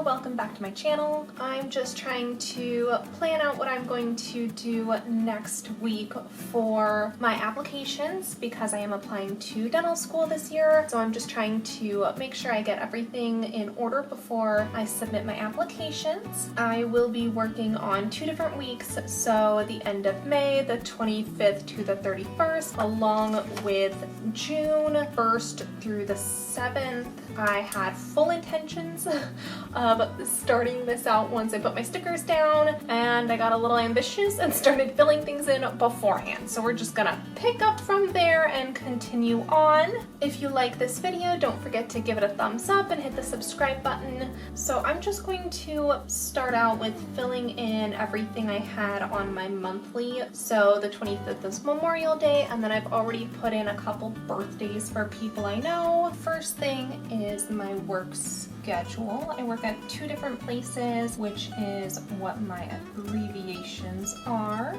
welcome back to my channel. I'm just trying to plan out what I'm going to do next week for my applications because I am applying to dental school this year. So I'm just trying to make sure I get everything in order before I submit my applications. I will be working on 2 different weeks, so the end of May, the 25th to the 31st, along with June 1st through the 7th. I had full intentions of starting this out once I put my stickers down, and I got a little ambitious and started filling things in beforehand. So we're just gonna pick up from there and continue on. If you like this video, don't forget to give it a thumbs up and hit the subscribe button. So I'm just going to start out with filling in everything I had on my monthly. So the 25th is Memorial Day, and then I've already put in a couple birthdays for people I know. First thing is my work schedule. I work at 2 different places, which is what my abbreviations are.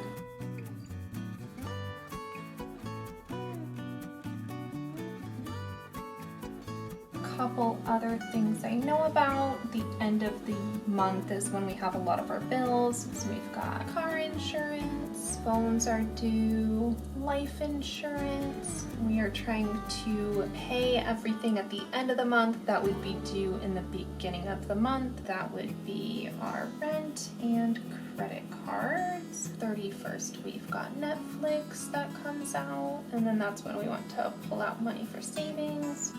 Couple other things I know about. The end of the month is when we have a lot of our bills. So we've got car insurance, phones are due, life insurance. We are trying to pay everything at the end of the month that would be due in the beginning of the month. That would be our rent and credit cards. 31st, we've got Netflix that comes out, and then that's when we want to pull out money for savings.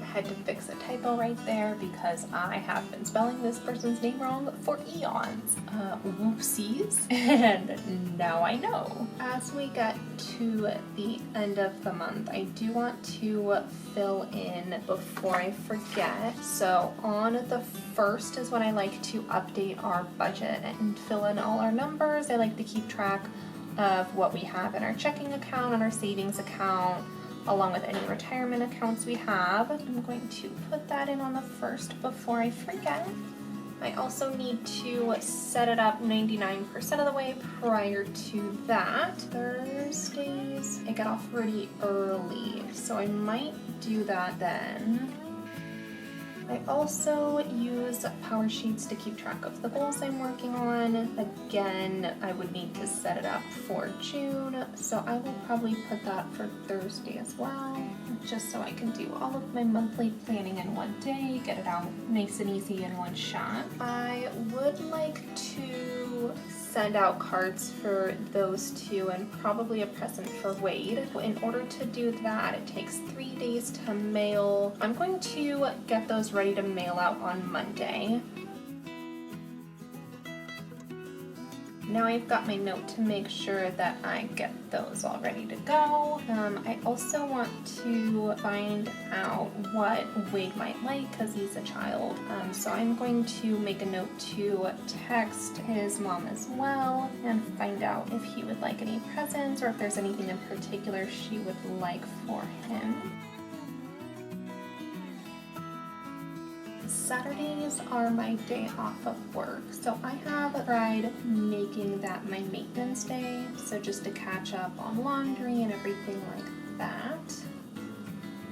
I had to fix a typo right there because I have been spelling this person's name wrong for eons. Whoopsies. And now I know. As we get to the end of the month, I do want to fill in before I forget. So on the 1st is when I like to update our budget and fill in all our numbers. I like to keep track of what we have in our checking account and our savings account, along with any retirement accounts we have. I'm going to put that in on the 1st before I forget. I also need to set it up 99% of the way prior to that. Thursdays, I get off pretty early, so I might do that then. I also use Power Sheets to keep track of the goals I'm working on. Again, I would need to set it up for June, so I will probably put that for Thursday as well, just so I can do all of my monthly planning in one day, get it out nice and easy in one shot. I would like to send out cards for those 2 and probably a present for Wade. In order to do that, it takes 3 days to mail. I'm going to get those ready to mail out on Monday. Now I've got my note to make sure that I get those all ready to go. I also want to find out what Wade might like because he's a child. So I'm going to make a note to text his mom as well and find out if he would like any presents or if there's anything in particular she would like for him. Saturdays are my day off of work, so I have tried making that my maintenance day, so just to catch up on laundry and everything like that.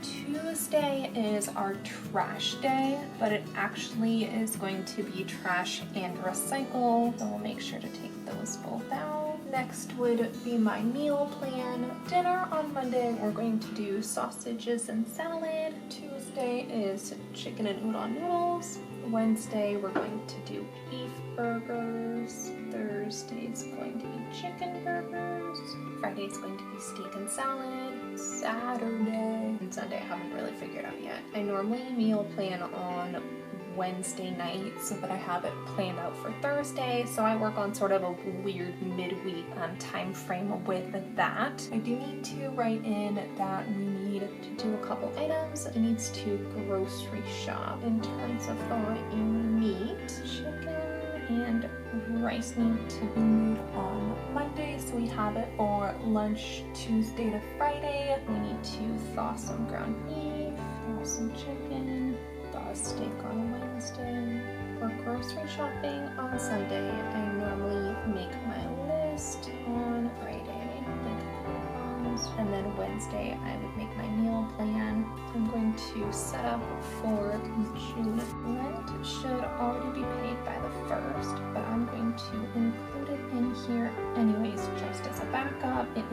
Tuesday is our trash day, but it actually is going to be trash and recycle, so we'll make sure to take those both out. Next would be my meal plan. Dinner on Monday, we're going to do sausages and salad. Tuesday is chicken and udon noodles. Wednesday, we're going to do beef burgers. Thursday is going to be chicken burgers. Friday is going to be steak and salad. Saturday and Sunday, I haven't really figured out yet. I normally meal plan on Wednesday night so that I have it planned out for Thursday, so I work on sort of a weird midweek time frame with that. I do need to write in that we need to do a couple items. It needs to grocery shop in terms of buying meat. Chicken and rice need to be made on Monday, so we have it for lunch Tuesday to Friday. We need to thaw some ground beef, thaw some chicken, thaw a steak on Wednesday. For grocery shopping on Sunday, I normally make my list on Friday, like coupons, and then Wednesday I would make my meal plan. I'm going to set up for June rent,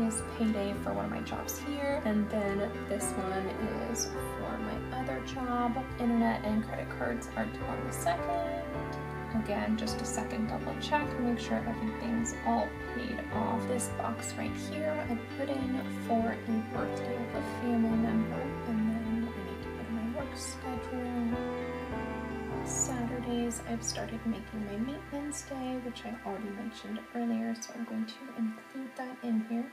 is payday for one of my jobs here, and then this one is for my other job. Internet and credit cards are due on the 2nd. Again, just a second double check, make sure everything's all paid off. This box right here I put in for a birthday of a family member, and then I need to put in my work schedule. Saturdays I've started making my maintenance day, which I already mentioned earlier, so I'm going to include that in here.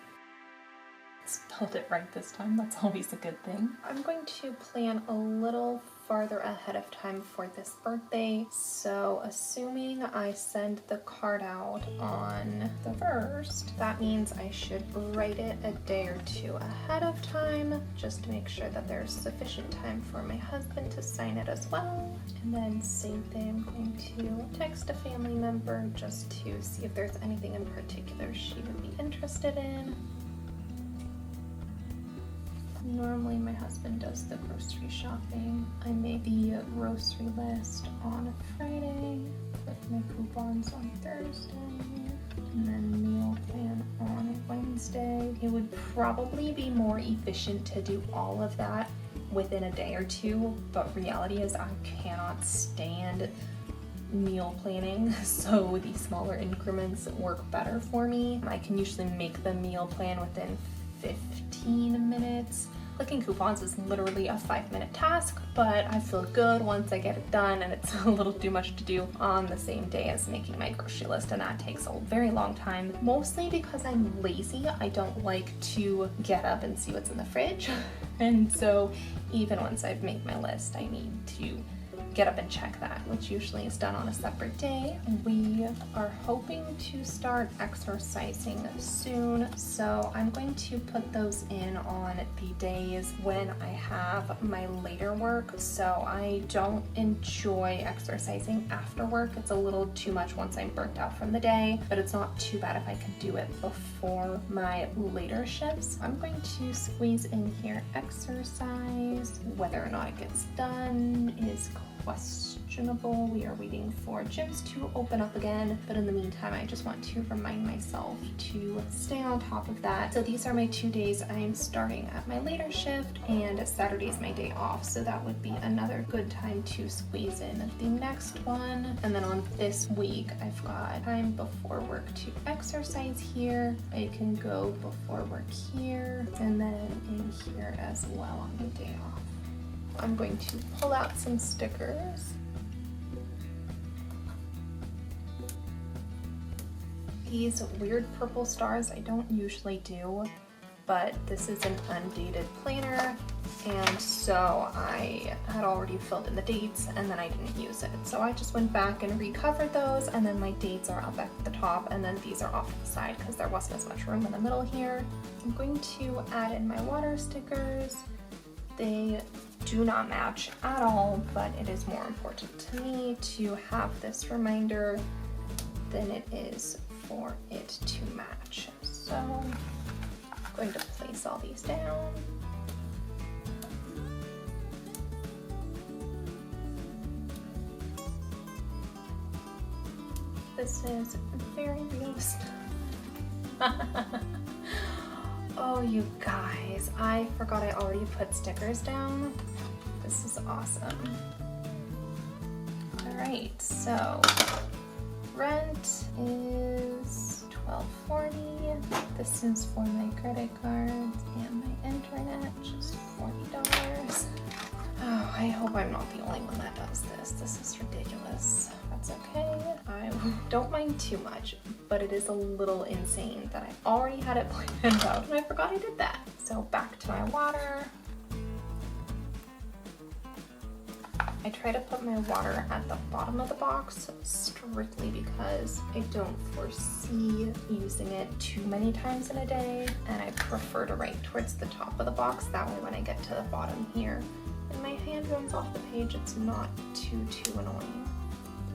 Spelled it right this time, that's always a good thing. I'm going to plan a little farther ahead of time for this birthday, so assuming I send the card out on the 1st, that means I should write it a day or two ahead of time, just to make sure that there's sufficient time for my husband to sign it as well. And then same thing, I'm going to text a family member just to see if there's anything in particular she would be interested in. Normally my husband does the grocery shopping. I make the grocery list on a Friday, put my coupons on Thursday, and then meal plan on Wednesday. It would probably be more efficient to do all of that within a day or two, but reality is I cannot stand meal planning, so these smaller increments work better for me. I can usually make the meal plan within 15 minutes. Clicking coupons is literally a 5-minute task, but I feel good once I get it done, and it's a little too much to do on the same day as making my grocery list, and that takes a very long time, mostly because I'm lazy. I don't like to get up and see what's in the fridge, and so even once I've made my list, I need to get up and check that, which usually is done on a separate day. We are hoping to start exercising soon, so I'm going to put those in on the days when I have my later work. So I don't enjoy exercising after work. It's a little too much once I'm burnt out from the day, but it's not too bad if I can do it before my later shifts. I'm going to squeeze in here exercise. Whether or not it gets done is questionable. We are waiting for gyms to open up again, but in the meantime I just want to remind myself to stay on top of that. So these are my 2 days I'm starting at my later shift, and Saturday is my day off, so that would be another good time to squeeze in the next one. And then on this week I've got time before work to exercise here. I can go before work here, and then in here as well on the day off. I'm going to pull out some stickers. These weird purple stars I don't usually do, but this is an undated planner, and so I had already filled in the dates and then I didn't use it. So I just went back and recovered those, and then my dates are up at the top, and then these are off to the side because there wasn't as much room in the middle here. I'm going to add in my water stickers. They do not match at all, but it is more important to me to have this reminder than it is for it to match. So I'm going to place all these down. This is very realistic. Oh, you guys, I forgot I already put stickers down. This is awesome. All right, so rent is $12.40. This is for my credit cards and my internet, just $40. Oh, I hope I'm not the only one that does this. This is ridiculous. That's okay. I don't mind too much, but it is a little insane that I already had it planned out and I forgot I did that. So back to my water. I try to put my water at the bottom of the box strictly because I don't foresee using it too many times in a day, and I prefer to write towards the top of the box. That way when I get to the bottom here and my hand runs off the page, it's not too annoying.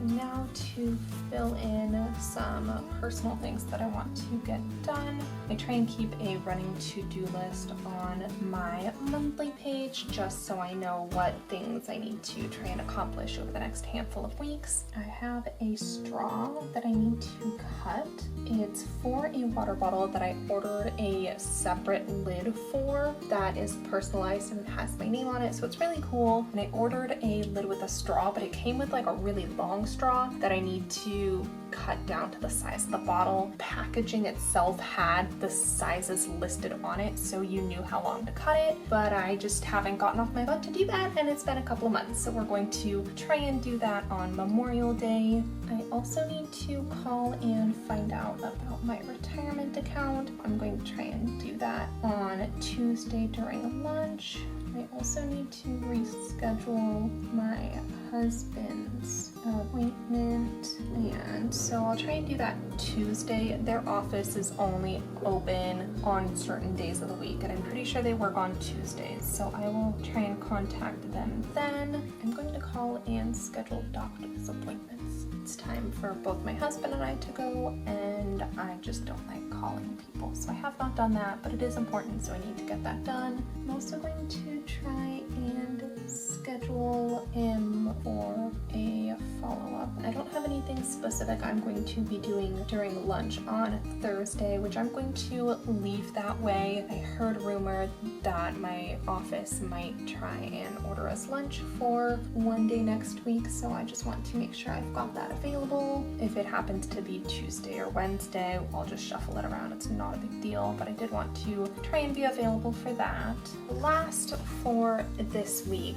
Now to fill in some personal things that I want to get done. I try and keep a running to-do list on my monthly page just so I know what things I need to try and accomplish over the next handful of weeks. I have a straw that I need to cut. It's for a water bottle that I ordered a separate lid for that is personalized and has my name on it, so it's really cool. And I ordered a lid with a straw, but it came with like a really long straw that I need to cut down to the size of the bottle. Packaging itself had the sizes listed on it, so you knew how long to cut it, but I just haven't gotten off my butt to do that, and it's been a couple of months, so we're going to try and do that on Memorial Day. I also need to call and find out about my retirement account. I'm going to try and do that on Tuesday during lunch. I also need to reschedule my husband's appointment, and so I'll try and do that Tuesday. Their office is only open on certain days of the week, and I'm pretty sure they work on Tuesdays, so I will try and contact them then. I'm going to call and schedule doctor's appointments. It's time for both my husband and I to go, and I just don't like calling people, so I have not done that, but it is important, so I need to get that done. I'm also going to try and schedule him for a follow-up. I don't have anything specific I'm going to be doing during lunch on Thursday, which I'm going to leave that way. I heard a rumor that my office might try and order us lunch for one day next week, so I just want to make sure I've got that available. If it happens to be Tuesday or Wednesday, I'll just shuffle it around. It's not a big deal, but I did want to try and be available for that. Last for this week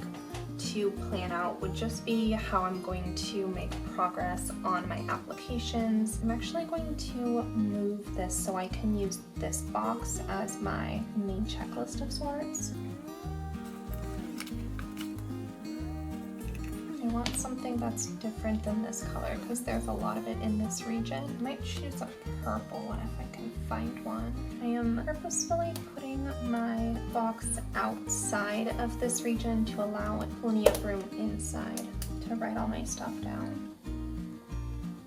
to plan out would just be how I'm going to make progress on my applications. I'm actually going to move this so I can use this box as my main checklist of sorts. I want something that's different than this color because there's a lot of it in this region. I might choose a purple one if I can find one. I am purposefully putting my box outside of this region to allow plenty of room inside to write all my stuff down.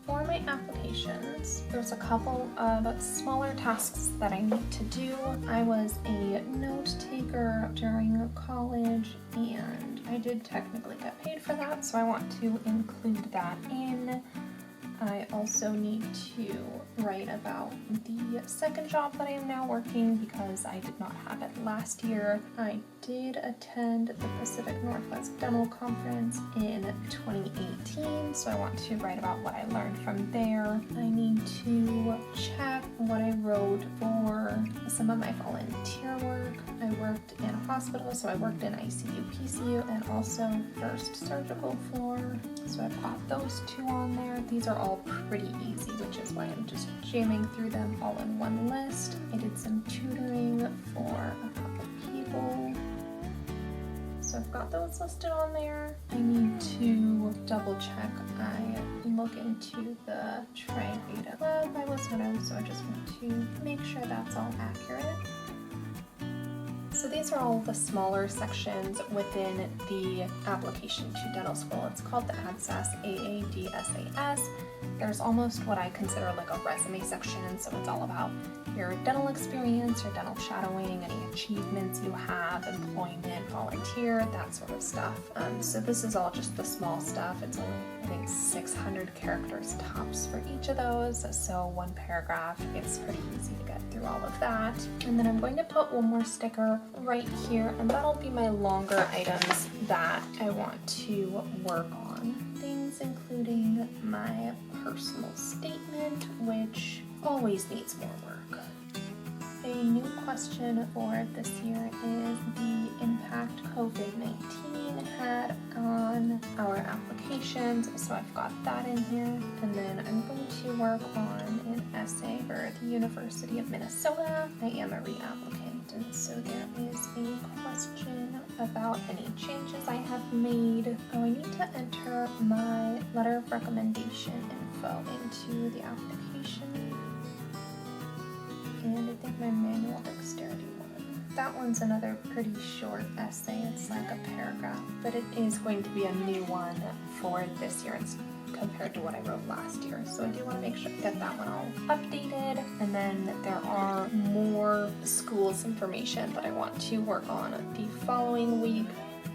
For my applications, there's a couple of smaller tasks that I need to do. I was a note taker during college, and I did technically get paid for that, so I want to include that in. I also need to write about the second job that I am now working because I did not have it last year. I did attend the Pacific Northwest Dental Conference in 2018, so I want to write about what I learned from there. I need to check what I wrote for some of my volunteer work. I worked in a hospital, so I worked in ICU, PCU, and also first surgical floor. So I've got those two on there. These are all pretty easy, which is why I'm just jamming through them all in one list. I did some tutoring for a couple people. So I've got those listed on there. I need to double check. I look into the Tri-Beta Lab I was in, so I just want to make sure that's all accurate. So these are all the smaller sections within the application to dental school. It's called the AADSAS, AADSAS. There's almost what I consider like a resume section, so it's all about your dental experience, your dental shadowing, any achievements you have, employment, volunteer, that sort of stuff. So this is all just the small stuff. It's only, I think, 600 characters tops for each of those, so one paragraph. It's pretty easy to get through all of that. And then I'm going to put one more sticker right here, and that'll be my longer items that I want to work on. Things including my personal statement, which always needs more work. A new question for this year is the impact COVID-19 had on our applications, so I've got that in here. And then I'm going to work on an essay for the University of Minnesota. I am a reapplicant, and so there is a question about any changes I have made. Oh, I need to enter my letter of recommendation info into the application. And I think my manual dexterity one. That one's another pretty short essay. It's like a paragraph, but it is going to be a new one for this year compared to what I wrote last year. So I do want to make sure to get that one all updated. And then there are more schools information that I want to work on the following week.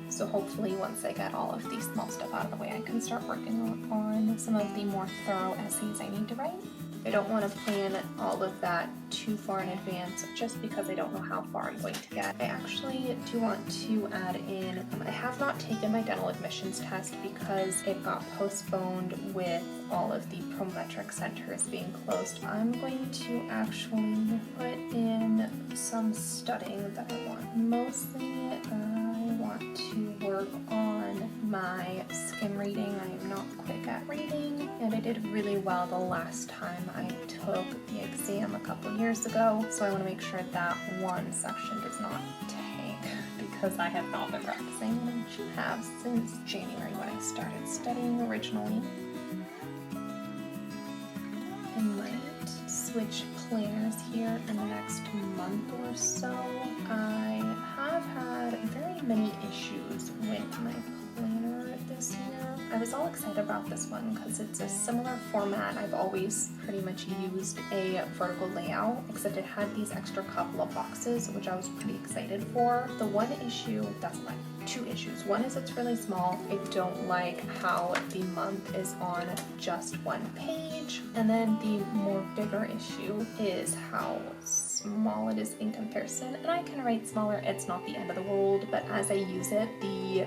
So hopefully once I get all of the small stuff out of the way, I can start working on some of the more thorough essays I need to write. I don't want to plan all of that too far in advance just because I don't know how far I'm going to get. I actually do want to add in, I have not taken my dental admissions test because it got postponed with all of the prometric centers being closed. I'm going to actually put in some studying that I want. Mostly I want to work on my skim reading. I am not quick at reading, and I did really well the last time I took the exam a couple years ago, so I want to make sure that one section does not tank because I have not been practicing, which I have since January when I started studying originally. I might switch planners here in the next month or so. I have had very many issues with my planner this year. I was all excited about this one because it's a similar format. I've always pretty much used a vertical layout, except it had these extra couple of boxes, which I was pretty excited for. The one issue, that's like two issues. One is it's really small. I don't like how the month is on just one page. And then the more bigger issue is how small it is in comparison. And I can write smaller, it's not the end of the world, but as I use it, the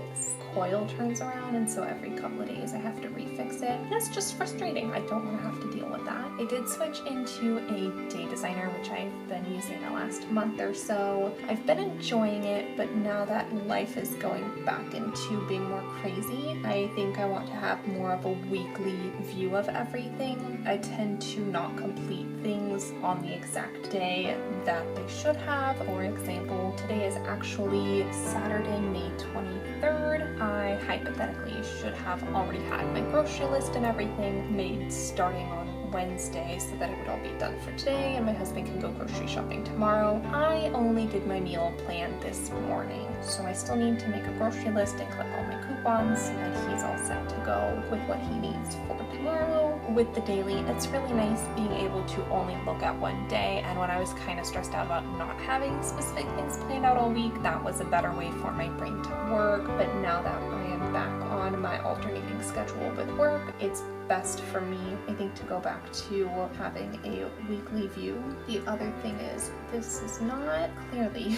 coil turns around, and so every couple of days I have to refix it. And it's just frustrating. I don't want to have to deal with that. I did switch into a day designer, which I've been using the last month or so. I've been enjoying it, but now that life is going back into being more crazy, I think I want to have more of a weekly view of everything. I tend to not complete things on the exact day that they should have. For example, today is actually Saturday, May 23rd. I hypothetically should have already had my grocery list and everything made starting on Wednesday so that it would all be done for today and my husband can go grocery shopping tomorrow. I only did my meal plan this morning, so I still need to make a grocery list and clip all my coupons so that he's all set to go with what he needs for tomorrow. With the daily, it's really nice being able to only look at one day, and when I was kind of stressed out about not having specific things planned out all week, that was a better way for my brain to work. But now that I am back on my alternating schedule with work, it's best for me, I think, to go back to having a weekly view. The other thing is, this is not clearly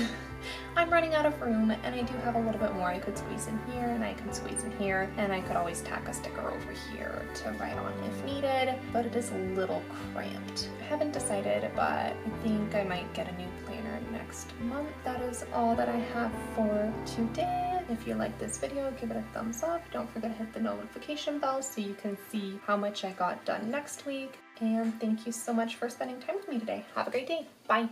I'm running out of room, and I do have a little bit more I could squeeze in here, and I can squeeze in here, and I could always tack a sticker over here to write on if needed, but it is a little cramped. I haven't decided, but I think I might get a new planner next month. That is all that I have for today. If you like this video, give it a thumbs up. Don't forget to hit the notification bell so you can see how much I got done next week. And thank you so much for spending time with me today. Have a great day. Bye.